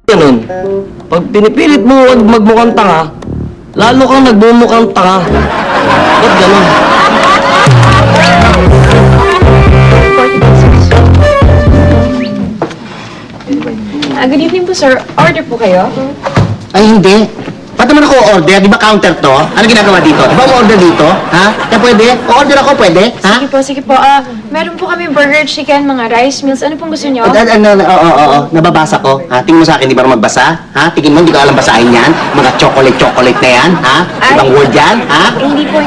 ganun. Pag pinipilit mo huwag magmukhang tanga, lalo kang nagbumukhang tanga. Ba't ganun? Good evening po, sir. Order po kayo? Ay, hindi. Ba't naman ako order? Di ba counter to? Ano ginagawa dito? Di ba order dito? Ha? Kaya pwede? O-order ako, pwede? Ha? Sige po, sige po. Meron po kami burger, chicken, mga rice meals. Ano pong gusto niyo? Oo. Nababasa ko. Ha? Tingin mo sa akin, di ba magbasa? Ha? Tingin mo, hindi ko alam basahin yan? Mga chocolate na yan? Ha? Ibang word yan? Ha? Hindi po.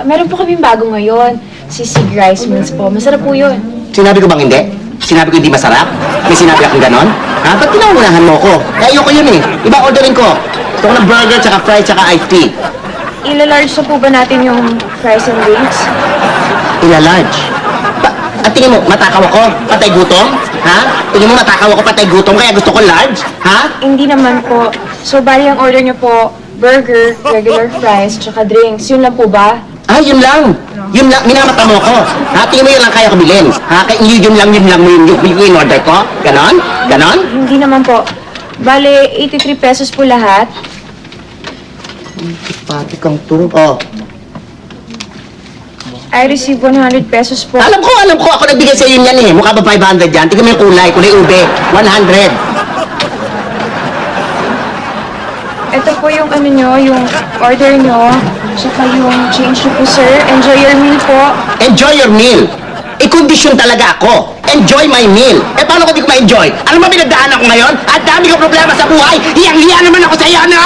Meron po kami bago ngayon. Sisig rice meals po. Masarap po yun. Sinabi ko bang hindi? Sinabi ko hindi masarap? May sinabi akong ganon? Ha? Ba't pinangunahan mo ko? Eh, ayoko yun eh. Iba orderin ko. Gusto ko ng burger, tsaka fries, tsaka iced tea. Ila-large na po ba natin yung fries and drinks? Ila-large. At tingin mo, matakaw ako? Patay gutom? Ha? Tingin mo, matakaw ako? Patay gutom? Kaya gusto ko large? Ha? Hindi naman po. So, bali ang order niyo po, burger, regular fries, tsaka drinks. Yun lang po ba? Ah, yun lang. Yun lang, minamata mo ko. Ha? Tingin mo yun lang kaya ko bilhin. Ha? Kaya yun lang yung in-order ko? Ganon? Ganon? Hindi naman po. Bale, 83 pesos po lahat. Pati kang to. Oh. I receive 100 pesos po. Alam ko. Ako nagbigay sa iyo yan eh. Mukha ba 500 yan? Tingnan mo yung kulay ube. 100. Ito po yung ano nyo, yung order nyo. Tsaka yung change nyo po, sir. Enjoy your meal po. Enjoy your meal. I-condition talaga ako. Enjoy my meal. Eh, paano ko di ko ma-enjoy? Ano ba pinagdaanan ko ngayon? At dami ko problema sa buhay. Hiyang-hiya naman ako sa iyo, ano?